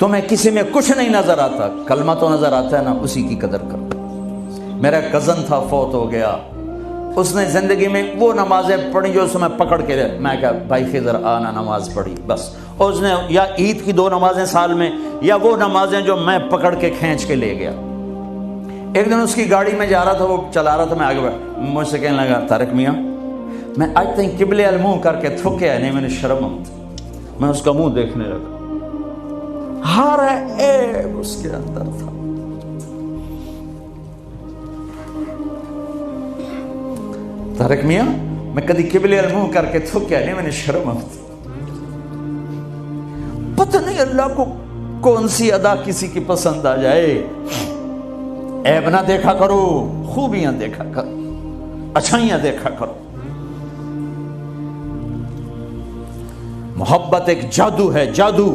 तुम्हें किसी में कुछ नहीं नजर आता, कलमा तो नजर आता है ना, उसी की कदर करो। मेरा कजन था, फौत हो गया, उसने जिंदगी में वो नमाजें पढ़ी जो उसमें पकड़ के, मैं क्या भाई खिजर आना नमाज पढ़ी बस, और उसने या ईद की 2 नमाजें साल में, या वो नमाजें जो मैं पकड़ के खींच के ले गया। एक दिन उसकी गाड़ी में जा रहा था, वो चला रहा था, मैं आगे बढ़, मुझसे कहने लगा तारिक मियाँ मैं आज तक किबले अल मुंह करके थुके है नहीं, मैंने शर्म आती। मैं उसका मुंह देखने लगा, हर ऐब उसके अंदर था। तारिक मियाँ मैं कभी किबले अल मुंह करके थुके नहीं, मैंने शर्म आती। पता नहीं अल्लाह को कौन सी अदा किसी की पसंद आ जाए। ऐब ना देखा करो, खूबियां देखा करो, अच्छाइयां देखा करो। मोहब्बत एक जादू है, जादू।